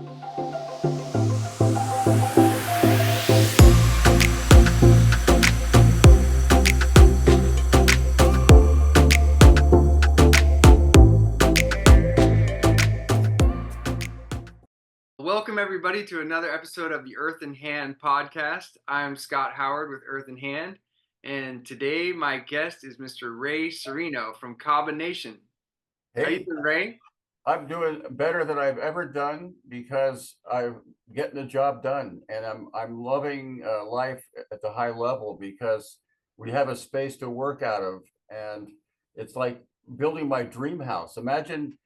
Welcome everybody to another episode of the Earthen podcast. I'm Scott Howard with Earthen, and today my guest is Mr. Ray Cirino from Cobanation. How you Hey, doing, Ray? I'm doing better than I've ever done because I'm getting the job done, and I'm loving life at the high level because we have a space to work out of, and it's like building my dream house. Imagine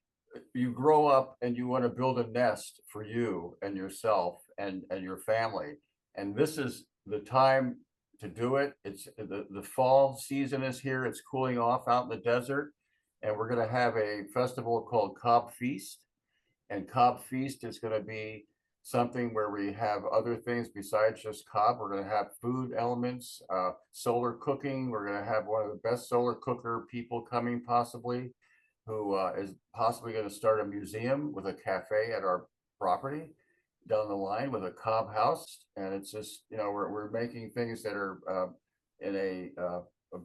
you grow up and you want to build a nest for you and yourself and your family, and this is the time to do it. It's the fall season is here. It's cooling off out in the desert, and we're going to have a festival called Cobb Feast. And Cobb Feast is going to be something where we have other things besides just cob. We're going to have food elements, solar cooking. We're going to have one of the best solar cooker people coming, possibly, who is possibly going to start a museum with a cafe at our property down the line with a cob house. And it's just, we're making things that are in a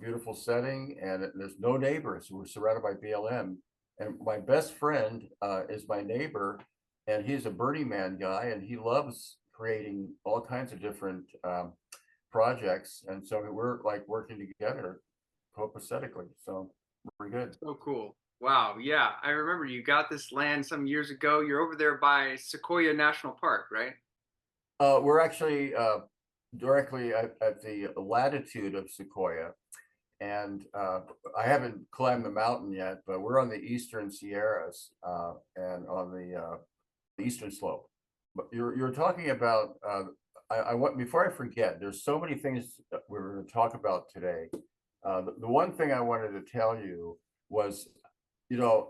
beautiful setting, and there's no neighbors. We're surrounded by BLM, and my best friend is my neighbor, and he's a Burning Man guy, and he loves creating all kinds of different projects, and so we're like working together copacetically. So we're good. So cool. Wow, yeah. I remember you got this land some years ago. You're over there by Sequoia National Park, right? We're actually directly at the latitude of Sequoia, and I haven't climbed the mountain yet, but we're on the eastern Sierras and on the eastern slope. But you're talking about. I want, before I forget, there's so many things that we're going to talk about today. The one thing I wanted to tell you was,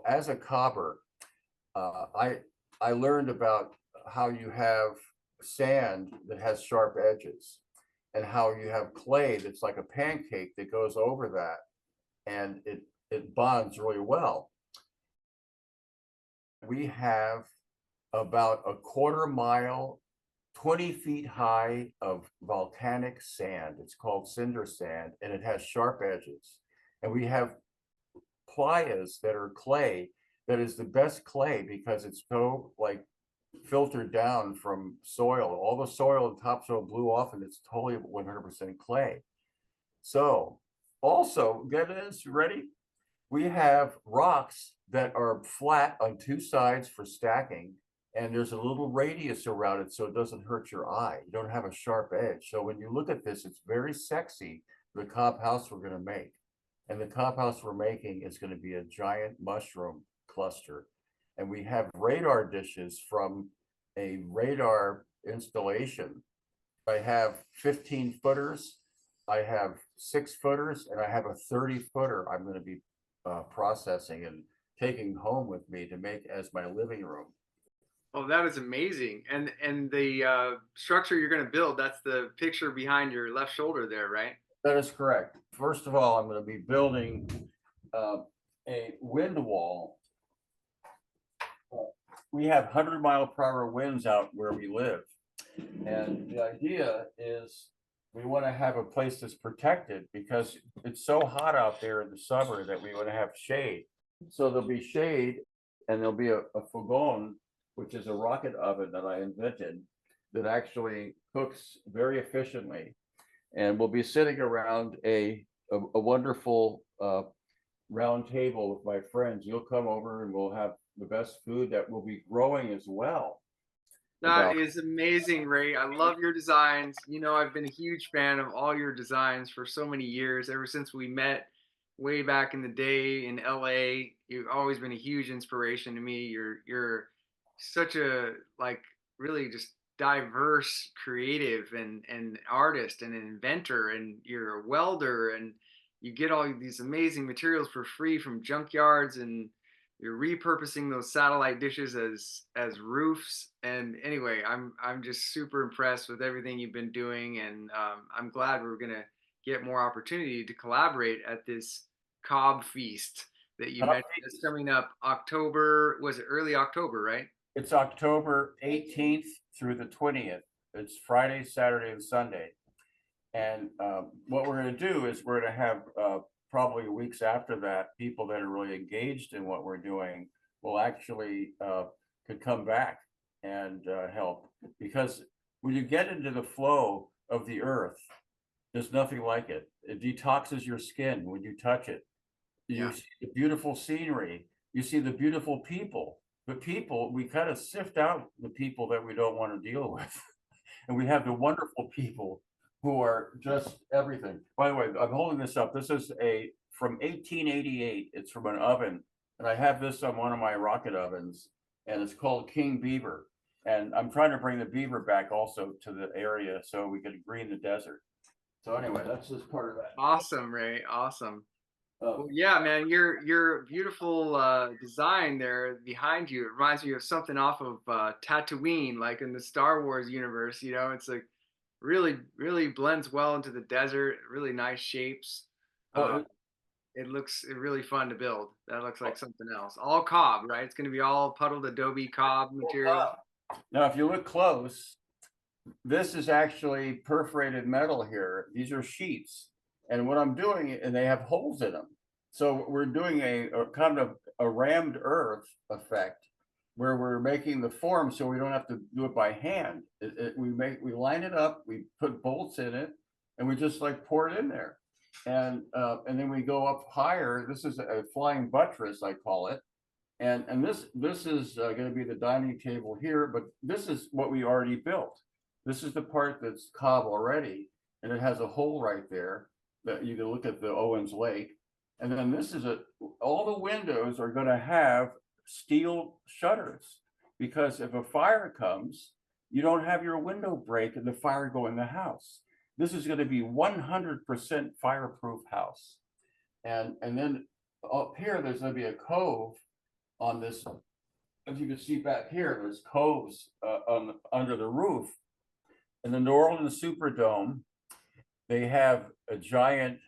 as a cobber, I learned about how you have sand that has sharp edges, and how you have clay that's like a pancake that goes over that, and it bonds really well. We have about a quarter mile, 20 feet high of volcanic sand. It's called cinder sand, and it has sharp edges. And we have playas that are clay, that is the best clay because it's so like filtered down from soil. All the soil and topsoil blew off, and it's totally 100% clay. So also, get this, ready? We have rocks that are flat on two sides for stacking, and there's a little radius around it so it doesn't hurt your eye. You don't have a sharp edge. So when you look at this, it's very sexy, the cob house we're going to make. And the cob house we're making is going to be a giant mushroom cluster. And we have radar dishes from a radar installation. I have 15 footers, I have 6 footers, and I have a 30 footer I'm going to be processing and taking home with me to make as my living room. Oh, that is amazing. And the structure you're going to build, that's the picture behind your left shoulder there, right? That is correct. First of all, I'm going to be building a wind wall. We have 100-mile-per-hour winds out where we live. And the idea is we want to have a place that's protected because it's so hot out there in the summer that we want to have shade. So there'll be shade, and there'll be a fogone, which is a rocket oven that I invented that actually cooks very efficiently. And we'll be sitting around a wonderful round table with my friends. You'll come over and we'll have the best food that we'll be growing as well. That is amazing, Ray. I love your designs. I've been a huge fan of all your designs for so many years, ever since we met way back in the day in LA. You've always been a huge inspiration to me. You're such a really just diverse creative and artist and an inventor, and you're a welder, and you get all these amazing materials for free from junkyards, and you're repurposing those satellite dishes as roofs. And anyway, I'm just super impressed with everything you've been doing, and I'm glad we're gonna get more opportunity to collaborate at this Cobb Feast that you mentioned. It's coming up October. Was it early October, right? It's October 18th through the 20th. It's Friday, Saturday, and Sunday. And what we're going to do is we're going to have probably weeks after that, people that are really engaged in what we're doing will actually could come back and help. Because when you get into the flow of the earth, there's nothing like it. It detoxes your skin when you touch it. You Yeah. see the beautiful scenery. You see the beautiful people. The people, we kind of sift out the people that we don't want to deal with. And we have the wonderful people who are just everything. By the way, I'm holding this up. This is a from 1888. It's from an oven, and I have this on one of my rocket ovens, and it's called King Beaver. And I'm trying to bring the beaver back also to the area so we can green the desert. So anyway, that's just part of that. Awesome, Ray. Awesome. Well, Oh, yeah, man, your beautiful design there behind you, it reminds me of something off of Tatooine, like in the Star Wars universe. You know, it's like really blends well into the desert. Really nice shapes. Uh, well, it looks really fun to build. That looks like something else. All cob, right? It's going to be all puddled adobe cob material. now if you look close, this is actually perforated metal here. These are sheets. And what I'm doing, and they have holes in them. So we're doing a kind of a rammed earth effect where we're making the form so we don't have to do it by hand. We line it up, we put bolts in it, and we just like pour it in there. And then we go up higher. This is a flying buttress, I call it. And this is going to be the dining table here, but this is what we already built. This is the part that's cob already, and it has a hole right there that you can look at the Owens Lake. And then this is all the windows are going to have steel shutters because if a fire comes, you don't have your window break and the fire go in the house. This is going to be 100% fireproof house. And then up here, there's going to be a cove on this. As you can see back here, there's coves under the roof. In the New Orleans Superdome, they have a giant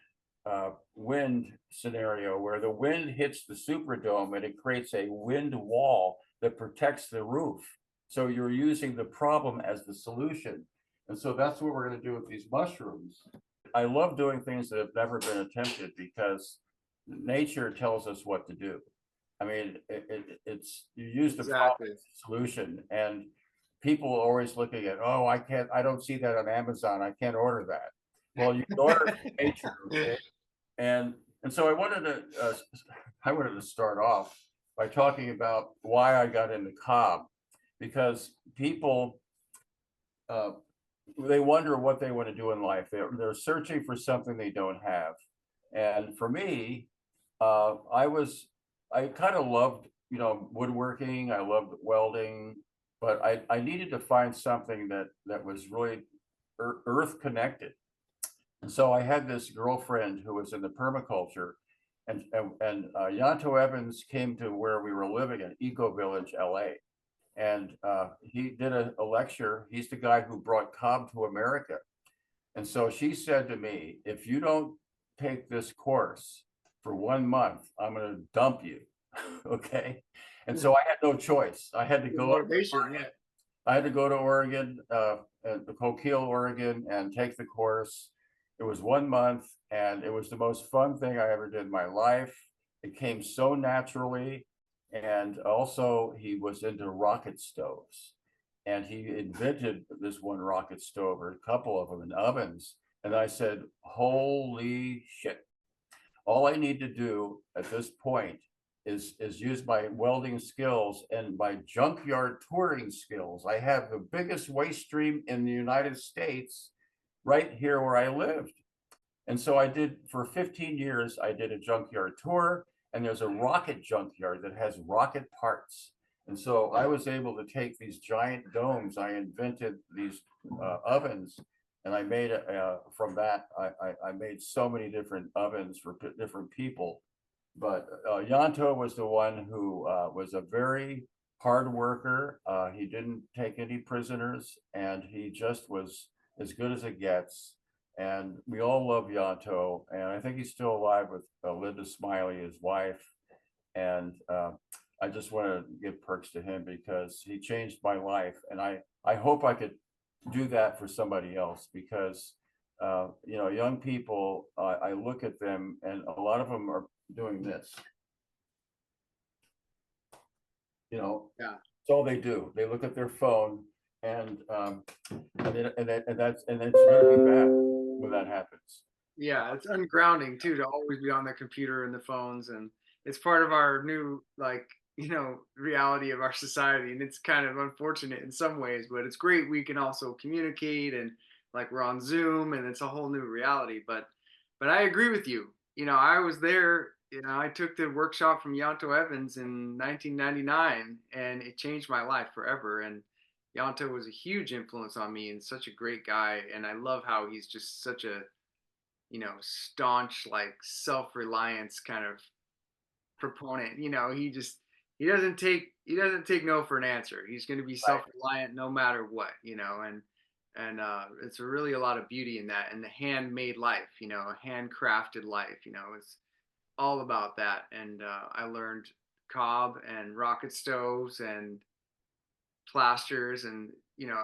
wind scenario where the wind hits the Superdome and it creates a wind wall that protects the roof. So you're using the problem as the solution. And so that's what we're going to do with these mushrooms. I love doing things that have never been attempted because nature tells us what to do. I mean, it's you use the problem as the solution, and people are always looking at, oh, I don't see that on Amazon. I can't order that. Well, you can order it from nature, okay? And so I wanted to start off by talking about why I got into cob, because people they wonder what they want to do in life. They're searching for something they don't have. And for me, I kind of loved, woodworking. I loved welding, but I needed to find something that was really earth connected. And so I had this girlfriend who was in the permaculture, and Yanto Evans came to where we were living in Eco Village, LA. And he did a lecture. He's the guy who brought cob to America. And so she said to me, if you don't take this course for 1 month, I'm going to dump you. Okay. And so I had no choice. I had to go. Motivation, yeah. I had to go to Oregon, Coquille, Oregon, and take the course. It was 1 month, and it was the most fun thing I ever did in my life. It came so naturally. And also, he was into rocket stoves. And he invented this one rocket stove, or a couple of them, in ovens. And I said, holy shit. All I need to do at this point is use my welding skills and my junkyard touring skills. I have the biggest waste stream in the United States right here where I lived. And so I did, for 15 years, I did a junkyard tour, and there's a rocket junkyard that has rocket parts. And so I was able to take these giant domes. I invented these ovens, and I made from that, I made so many different ovens for different people. But Yanto was the one who was a very hard worker. He didn't take any prisoners, and he just was as good as it gets. And we all love Yanto, and I think he's still alive with Linda Smiley, his wife. And I just want to give perks to him because he changed my life, and I hope I could do that for somebody else because you know, young people, I look at them and a lot of them are doing this. You know, Yeah. it's all they do. They look at their phone and and it's really bad when that happens. Yeah, it's ungrounding too to always be on the computer and the phones, and it's part of our new like reality of our society, and it's kind of unfortunate in some ways, but it's great we can also communicate and like we're on Zoom, and it's a whole new reality. But I agree with you. I was there. I took the workshop from Yanto Evans in 1999, and it changed my life forever. And Yanto was a huge influence on me and such a great guy, and I love how he's just such a staunch, like self-reliance kind of proponent. He doesn't take no for an answer. He's going to be Right. self-reliant no matter what, and it's really a lot of beauty in that, and the handmade life, a handcrafted life, it's all about that. And I learned cob and rocket stoves and plasters, and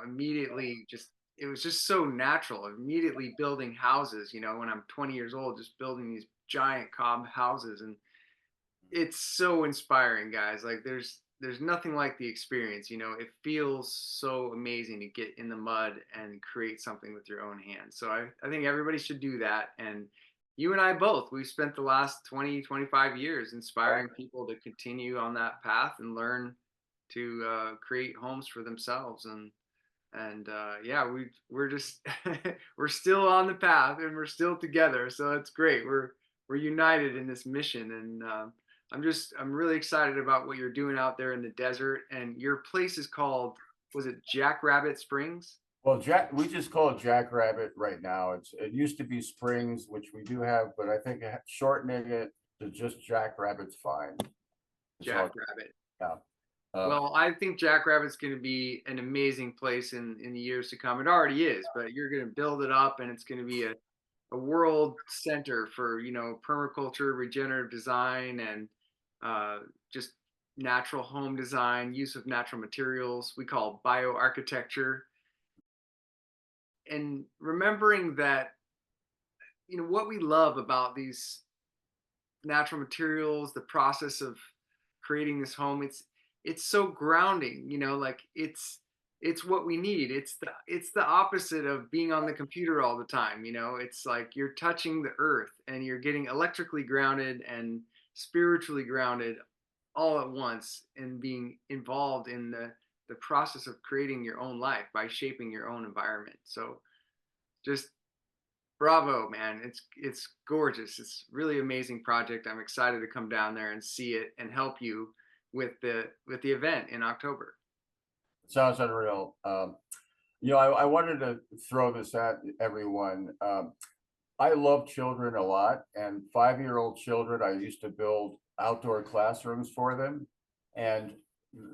immediately just it was just so natural, immediately building houses, when I'm 20 years old, just building these giant cob houses. And it's so inspiring, guys. Like there's nothing like the experience. It feels so amazing to get in the mud and create something with your own hands. So I think everybody should do that. And you and I both, we've spent the last 20-25 years inspiring people to continue on that path and learn to create homes for themselves. And yeah, we're just we're still on the path, and we're still together, so it's great. We're united in this mission. And I'm really excited about what you're doing out there in the desert. And your place is called, was it Jackrabbit Springs? Well, we just call it Jackrabbit right now. It used to be Springs, which we do have, but I think shortening it to just Jackrabbit's fine. It's all, Jackrabbit. yeah. Uh, Well, I think Jackrabbit's going to be an amazing place in the years to come. It already is, but you're going to build it up, and it's going to be a world center for permaculture, regenerative design, and uh, just natural home design, use of natural materials. We call bioarchitecture, and remembering that what we love about these natural materials, the process of creating this home, it's so grounding, like it's what we need. It's the opposite of being on the computer all the time. It's like you're touching the earth, and you're getting electrically grounded and spiritually grounded all at once, and being involved in the process of creating your own life by shaping your own environment. So just bravo, man. It's gorgeous. It's really amazing project. I'm excited to come down there and see it and help you with the event in October. Sounds unreal. You know, I wanted to throw this at everyone. I love children a lot, and 5-year-old children, I used to build outdoor classrooms for them, and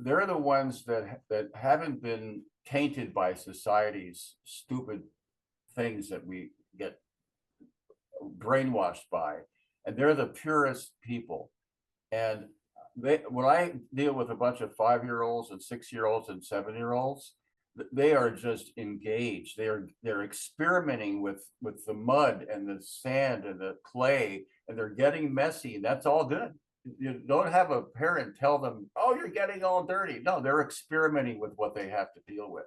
they're the ones that haven't been tainted by society's stupid things that we get brainwashed by, and they're the purest people. And when I deal with a bunch of 5-year-olds and 6-year-olds and 7-year-olds, they are just engaged. They're experimenting with the mud and the sand and the clay, and they're getting messy, and that's all good. You don't have a parent tell them, "Oh, you're getting all dirty." No, they're experimenting with what they have to deal with,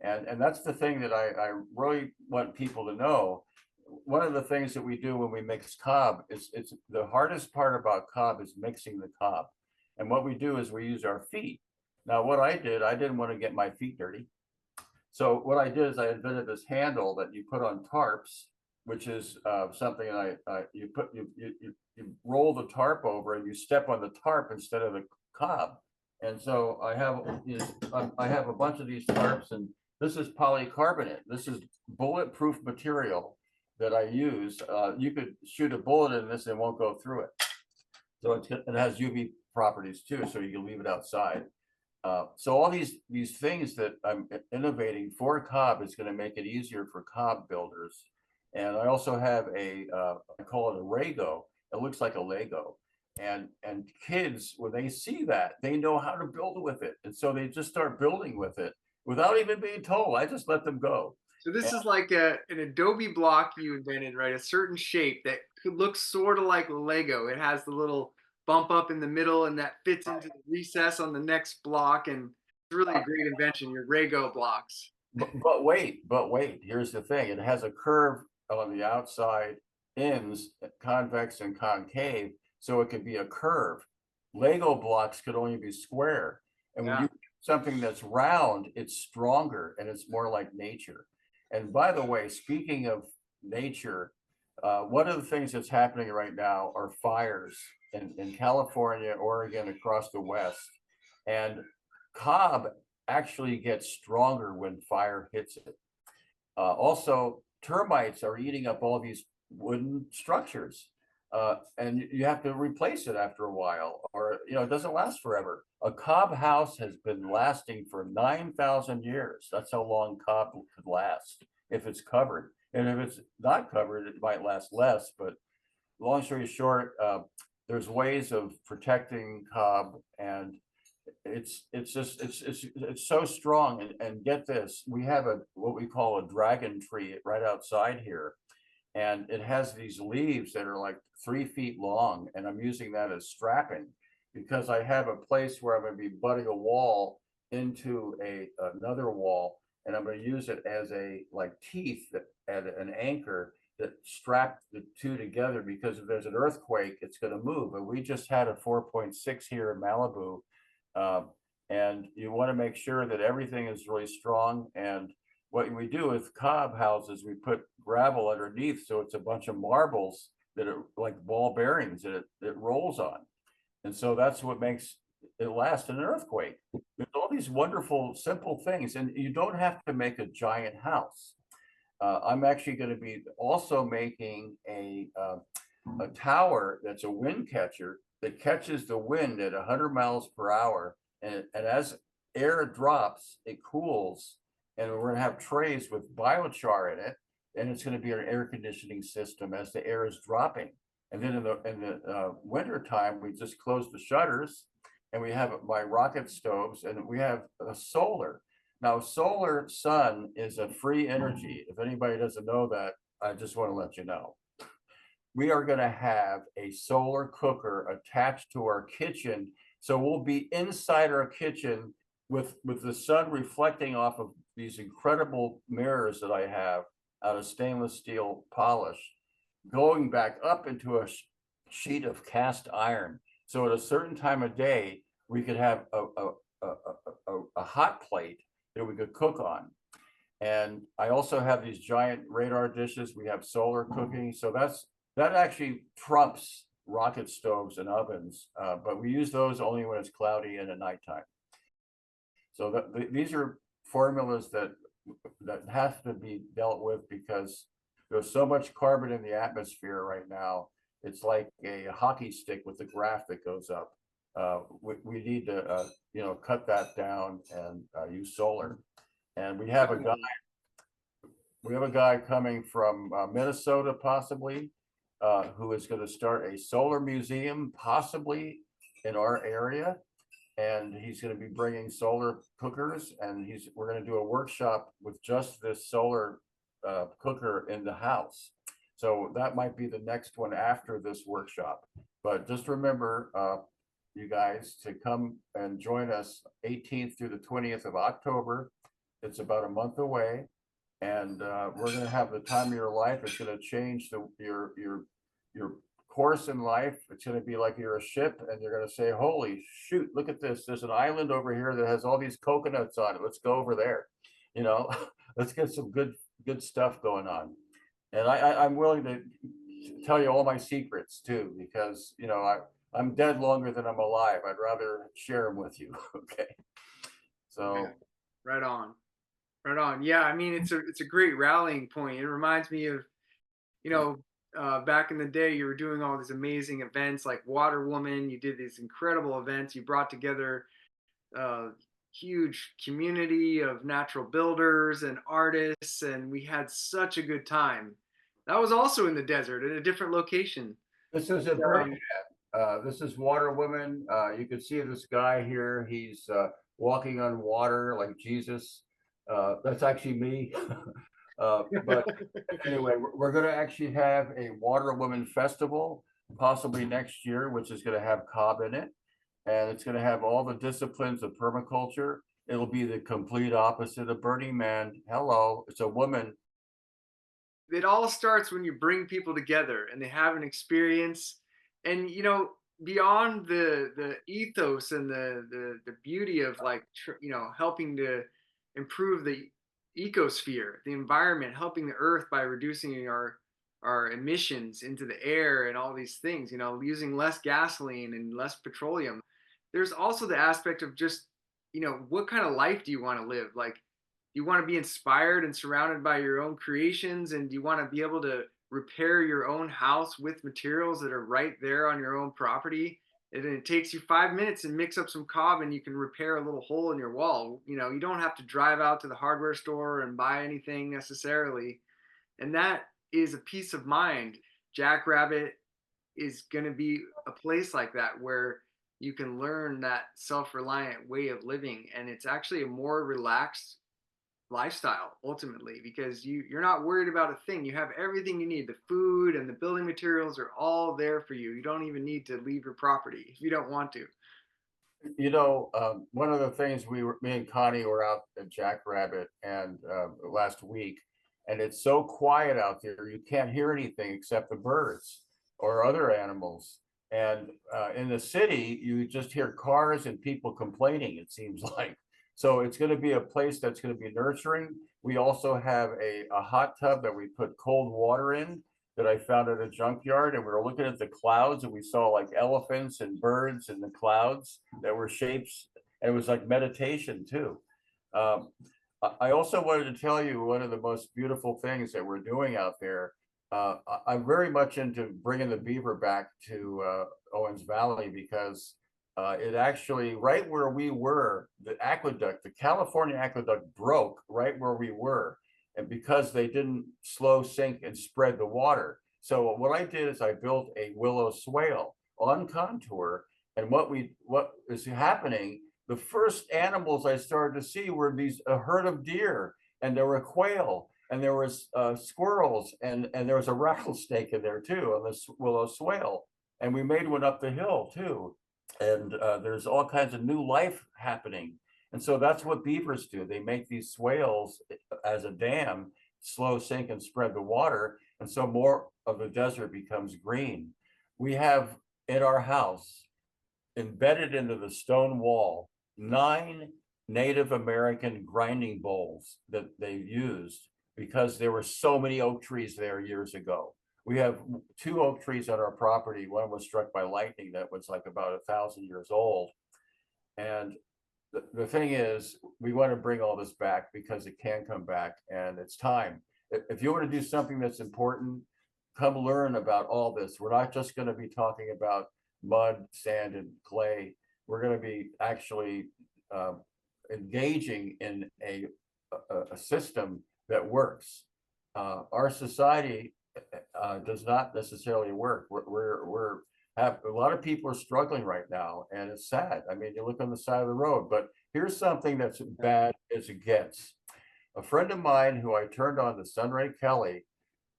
and that's the thing that I really want people to know. One of the things that we do when we mix cob is it's the hardest part about cob is mixing the cob. And what we do is we use our feet. Now, what I did, I didn't want to get my feet dirty. So what I did is I invented this handle that you put on tarps, which is something you roll the tarp over and you step on the tarp instead of the cob. And so I have a bunch of these tarps, and this is polycarbonate. This is bulletproof material that I use. You could shoot a bullet in this and it won't go through it. So it has UV properties too, so you can leave it outside. So all these things that I'm innovating for cob is going to make it easier for cob builders. And I also have I call it a Rego. It looks like a Lego. And kids, when they see that, they know how to build with it, and so they just start building with it without even being told. I just let them go. So this And is like an Adobe block you invented, right? A certain shape that could look sort of like Lego. It has the little bump up in the middle, and that fits into the recess on the next block. And it's really a great invention. Your Rego blocks. but wait, here's the thing. It has a curve on the outside ends, convex and concave, so it could be a curve. Lego blocks could only be square. And when Yeah. you something that's round, it's stronger and it's more like nature. And by the way, speaking of nature, one of the things that's happening right now are fires in California, Oregon, across the West. And cob actually gets stronger when fire hits it. Also, termites are eating up all these wooden structures, and you have to replace it after a while, or it doesn't last forever. A cob house has been lasting for 9,000 years. That's how long cob could last if it's covered. And if it's not covered, it might last less. But long story short, there's ways of protecting cob, and it's so strong. And get this, we have a what we call a dragon tree right outside here, and it has these leaves that are like 3 feet long, and I'm using that as strapping because I have a place where I'm going to be butting a wall into another wall, and I'm going to use it as a like teeth that at an anchor that strap the two together, because if there's an earthquake, it's going to move. And we just had a 4.6 here in Malibu, um, and you want to make sure that everything is really strong. And what we do with cob houses, we put gravel underneath, so it's a bunch of marbles that are like ball bearings that it rolls on. And so that's what makes it last in an earthquake. There's all these wonderful, simple things, and you don't have to make a giant house. I'm actually going to be also making a tower that's a wind catcher that catches the wind at 100 miles per hour. And as air drops, it cools. And we're going to have trays with biochar in it. And it's going to be an air conditioning system as the air is dropping. And then in the winter time, we just close the shutters, and we have my rocket stoves, and we have a solar. Now, solar sun is a free energy. If anybody doesn't know that, I just want to let you know. We are going to have a solar cooker attached to our kitchen. So we'll be inside our kitchen with the sun reflecting off of these incredible mirrors that I have out of stainless steel polish, going back up into a sheet of cast iron. So at a certain time of day, we could have a hot plate that we could cook on. And I also have these giant radar dishes. We have solar cooking. So that actually trumps rocket stoves and ovens, but we use those only when it's cloudy and at nighttime. So these are formulas that have to be dealt with because there's so much carbon in the atmosphere right now. It's like a hockey stick with the graph that goes up. We need to cut that down and use solar. And we have a guy coming from Minnesota, possibly, who is going to start a solar museum, possibly in our area. And he's going to be bringing solar cookers, and we're going to do a workshop with just this solar cooker in the house. So that might be the next one after this workshop. But just remember, you guys, to come and join us 18th through the 20th of October. It's about a month away, and we're going to have the time of your life. It's going to change your course in life. It's going to be like you're a ship, and you're going to say, holy shoot, look at this. There's an island over here that has all these coconuts on it. Let's go over there. Let's get some good stuff going on. And I'm willing to tell you all my secrets too, because I'm dead longer than I'm alive. I'd rather share them with you. Okay. So Yeah. Right on. Right on. Yeah, I mean it's a great rallying point. It reminds me of, back in the day, you were doing all these amazing events like Water Woman. You did these incredible events. You brought together a huge community of natural builders and artists, and we had such a good time. That was also in the desert at a different location. this is a bird Um, chat. This is Water Woman. You can see this guy here. He's walking on water like Jesus. That's actually me. But anyway, we're going to actually have a Water Woman festival possibly next year, which is going to have cob in it. And it's going to have all the disciplines of permaculture. It'll be the complete opposite of Burning Man. Hello, it's a woman. It all starts when you bring people together and they have an experience. And beyond the ethos and the beauty of like helping to improve the ecosphere, the environment, helping the earth by reducing our emissions into the air and all these things, using less gasoline and less petroleum. There's also the aspect of just, what kind of life do you want to live? Like, you want to be inspired and surrounded by your own creations, and you want to be able to repair your own house with materials that are right there on your own property. And it takes you 5 minutes and mix up some cob and you can repair a little hole in your wall. You don't have to drive out to the hardware store and buy anything necessarily. And that is a peace of mind. Jackrabbit is going to be a place like that where you can learn that self-reliant way of living, and it's actually a more relaxed lifestyle ultimately, because you're not worried about a thing. You have everything you need. The food and the building materials are all there for you. You don't even need to leave your property if you don't want to. One of the things me and Connie were out at Jackrabbit and last week, and it's so quiet out there, you can't hear anything except the birds or other animals. And in the city, you just hear cars and people complaining, it seems like. So it's going to be a place that's going to be nurturing. We also have a hot tub that we put cold water in that I found at a junkyard, and we were looking at the clouds and we saw like elephants and birds in the clouds that were shapes, and it was like meditation too. Um, I also wanted to tell you one of the most beautiful things that we're doing out there. I'm very much into bringing the beaver back to Owens Valley because it actually, right where we were, the California aqueduct broke right where we were, and because they didn't slow sink and spread the water. So what I did is I built a willow swale on contour, and what is happening, the first animals I started to see were a herd of deer, and there were quail, and there was squirrels, and there was a rattlesnake in there too on this willow swale, and we made one up the hill too, and there's all kinds of new life happening. And so that's what beavers do. They make these swales as a dam, slow sink and spread the water. And so more of the desert becomes green. We have in our house, embedded into the stone wall, 9 Native American grinding bowls that they used because there were so many oak trees there years ago. We have 2 oak trees on our property. One was struck by lightning that was like about 1,000 years old. And the thing is, we want to bring all this back because it can come back and it's time. If you want to do something that's important, come learn about all this. We're not just going to be talking about mud, sand, and clay. We're going to be actually engaging in a system that works. Our society does not necessarily work. We're have a lot of people are struggling right now, and it's sad. I mean, you look on the side of the road, but here's something that's bad as it gets. A friend of mine who I turned on to, Sunray Kelly,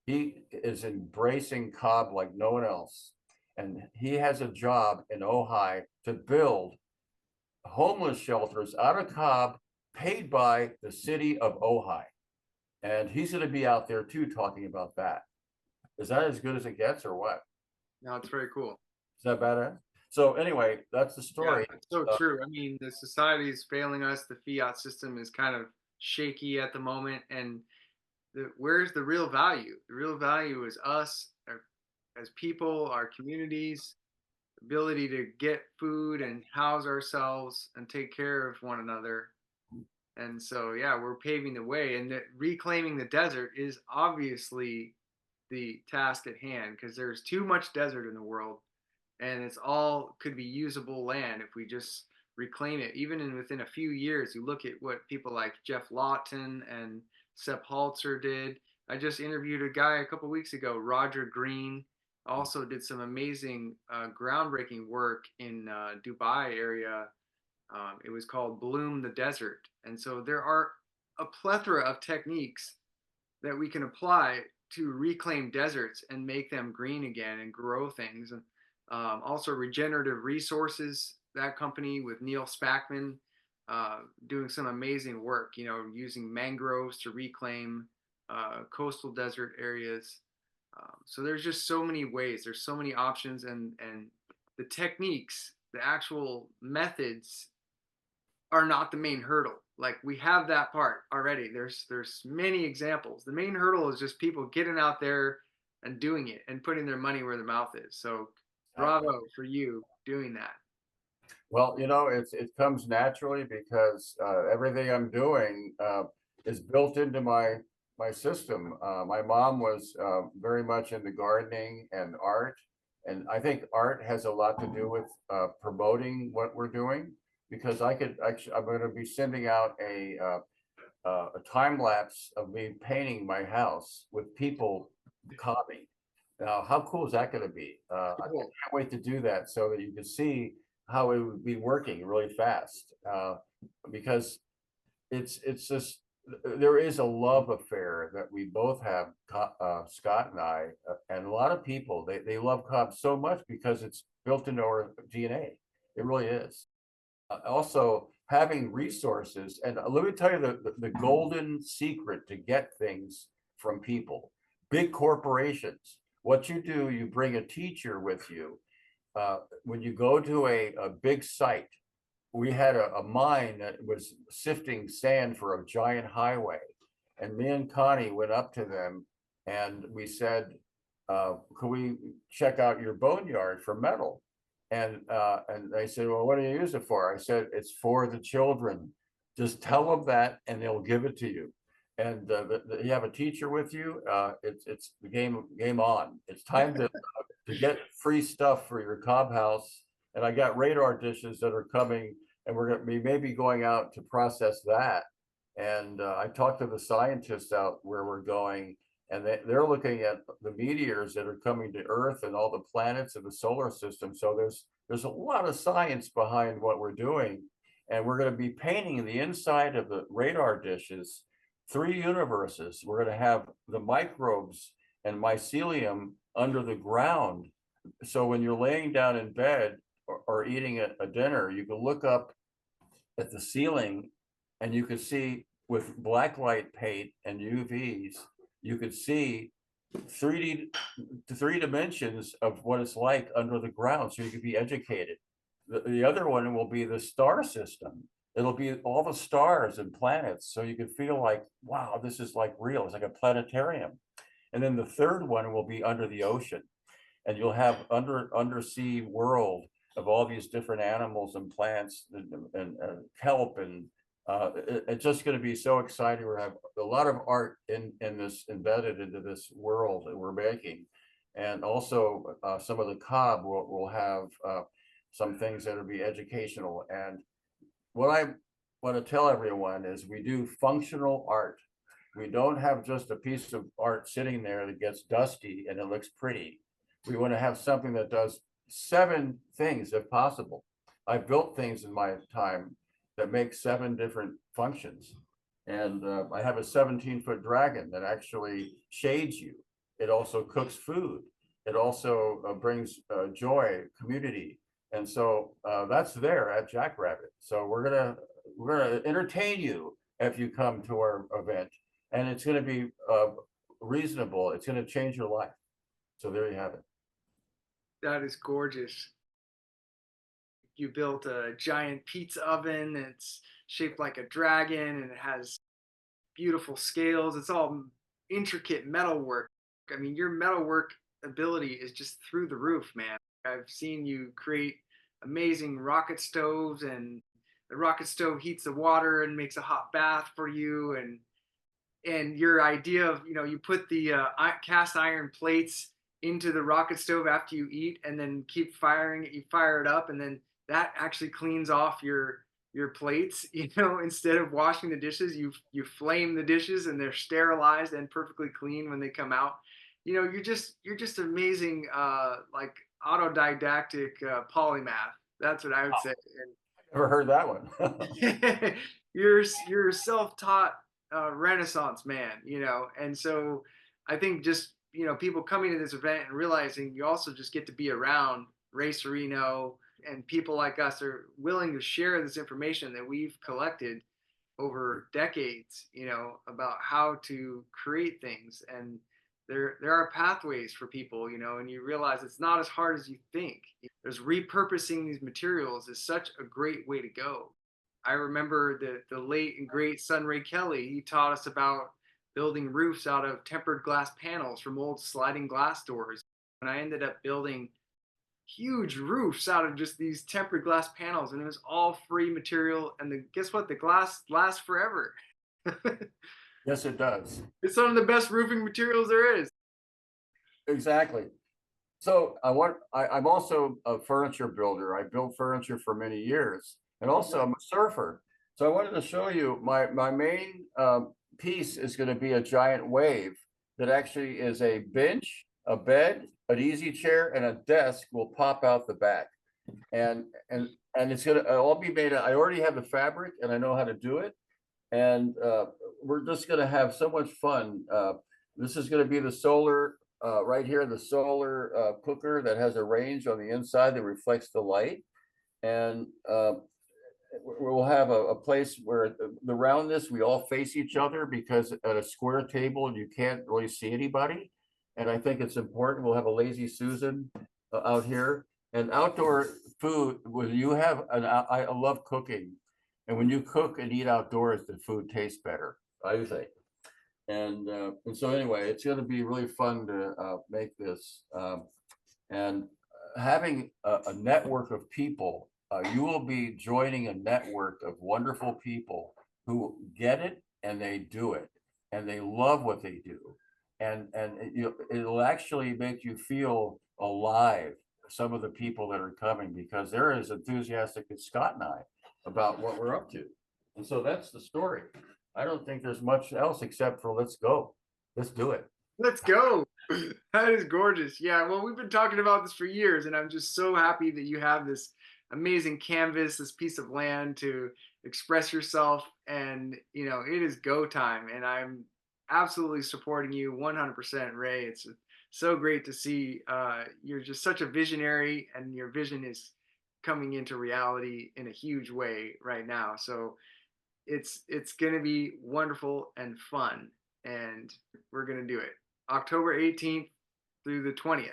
he is embracing cob like no one else. And he has a job in Ojai to build homeless shelters out of cob paid by the city of Ojai. And he's going to be out there too talking about that. Is that as good as it gets or what? No, it's very cool. Is that badass? So anyway, that's the Yeah, story. it's so true. I mean, the society is failing us. The fiat system is kind of shaky at the moment, and where's the real value? The real value is us as people, our communities, ability to get food and house ourselves and take care of one another. And so, yeah, we're paving the way, and reclaiming the desert is obviously the task at hand, because there's too much desert in the world, and it's all could be usable land if we just reclaim it. Even within a few years, you look at what people like Jeff Lawton and Sepp Halter did. I just interviewed a guy a couple weeks ago, Roger Green. also did some amazing groundbreaking work in Dubai area. It was called Bloom the Desert. And so there are a plethora of techniques that we can apply to reclaim deserts and make them green again and grow things. And also regenerative resources, that company with Neil Spackman doing some amazing work, using mangroves to reclaim coastal desert areas. So there's just so many ways, there's so many options, and the techniques, the actual methods are not the main hurdle. Like we have that part already. There's many examples. The main hurdle is just people getting out there and doing it and putting their money where their mouth is. So Exactly. bravo for you doing that. Well, it comes naturally because everything I'm doing is built into my system. My mom was very much into gardening and art, and I think art has a lot to do with promoting what we're doing. Because I'm going to be sending out a time lapse of me painting my house with people cobbing. Now, how cool is that going to be? I Cool. can't wait to do that so that you can see how it would be working really fast. Because it's just there is a love affair that we both have, Scott and I, and a lot of people. They love cob so much because it's built into our DNA. It really is. Also, having resources, and let me tell you the golden secret to get things from people, big corporations. What you do, you bring a teacher with you. When you go to a big site, we had a mine that was sifting sand for a giant highway. And me and Connie went up to them and we said, could we check out your boneyard for metal? And they said, well, what do you use it for? I said, it's for the children. Just tell them that and they'll give it to you. And you have a teacher with you, it's the game on. It's time to get free stuff for your cob house. And I got radar dishes that are coming, and we're going to be maybe going out to process that. And I talked to the scientists out where we're going, and they're looking at the meteors that are coming to Earth and all the planets in the solar system. So there's a lot of science behind what we're doing, and we're going to be painting the inside of the radar dishes 3 universes. We're going to have the microbes and mycelium under the ground. So when you're laying down in bed or eating a dinner, you can look up at the ceiling and you could see with blacklight paint and UVs, you could see 3D, 3 dimensions of what it's like under the ground. So you could be educated. The other one will be the star system. It'll be all the stars and planets. So you can feel like, wow, this is like real. It's like a planetarium. And then the third one will be under the ocean. And you'll have undersea world of all these different animals and plants and kelp and it's just going to be so exciting. We're have a lot of art in this embedded into this world that we're making, and also some of the cob will have some things that will be educational. And what I want to tell everyone is we do functional art. We don't have just a piece of art sitting there that gets dusty and it looks pretty. We want to have something that does 7 things if possible. I've built things in my time that make 7 different functions. And I have a 17-foot dragon that actually shades you. It also cooks food. It also brings joy, community. And so that's there at Jackrabbit. So we're gonna entertain you if you come to our event, and it's gonna be reasonable. It's gonna change your life. So there you have it. That is gorgeous. You built a giant pizza oven. It's shaped like a dragon and it has beautiful scales. It's all intricate metalwork. I mean, your metalwork ability is just through the roof, man. I've seen you create amazing rocket stoves, and the rocket stove heats the water and makes a hot bath for you. And your idea of, you put the cast iron plates into the rocket stove after you eat, and then keep firing it. You fire it up, and then that actually cleans off your plates. Instead of washing the dishes, you flame the dishes, and they're sterilized and perfectly clean when they come out. you're just amazing, like autodidactic polymath. That's what I would say. Never heard that one. And you're a self-taught Renaissance man, and so I think just people coming to this event and realizing you also just get to be around Ray Cirino and people like us are willing to share this information that we've collected over decades, about how to create things. And there are pathways for people, and you realize it's not as hard as you think. There's repurposing these materials is such a great way to go. I remember the late and great son Ray Kelly. He taught us about building roofs out of tempered glass panels from old sliding glass doors. And I ended up building huge roofs out of just these tempered glass panels, and it was all free material. And guess what? The glass lasts forever. Yes, it does. It's one of the best roofing materials there is. Exactly. So I'm also a furniture builder. I built furniture for many years, and also I'm a surfer. So I wanted to show you my main piece is going to be a giant wave that actually is a bench, a bed, an easy chair, and a desk will pop out the back. And it's gonna all be made of, I already have the fabric and I know how to do it. And we're just gonna have so much fun. This is gonna be the solar right here, the solar cooker that has a range on the inside that reflects the light. And we'll have a place where the roundness, we all face each other, because at a square table, you can't really see anybody. And I think it's important. We'll have a lazy Susan out here. And outdoor food, when you have I love cooking. And when you cook and eat outdoors, the food tastes better, I think. And so anyway, it's going to be really fun to make this. And having a network of people, you will be joining a network of wonderful people who get it and they do it and they love what they do. And it'll actually make you feel alive, some of the people that are coming, because they're as enthusiastic as Scott and I about what we're up to. And so that's the story. I don't think there's much else except for let's go. Let's do it. Let's go. That is gorgeous. Yeah, well, we've been talking about this for years, and I'm just so happy that you have this amazing canvas, this piece of land to express yourself. And, it is go time. And I'm absolutely supporting you 100%, Ray. It's so great to see. You're just such a visionary, and your vision is coming into reality in a huge way right now. So it's going to be wonderful and fun, and we're going to do it October 18th through the 20th.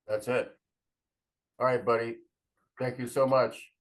That's it. All right, buddy. Thank you so much.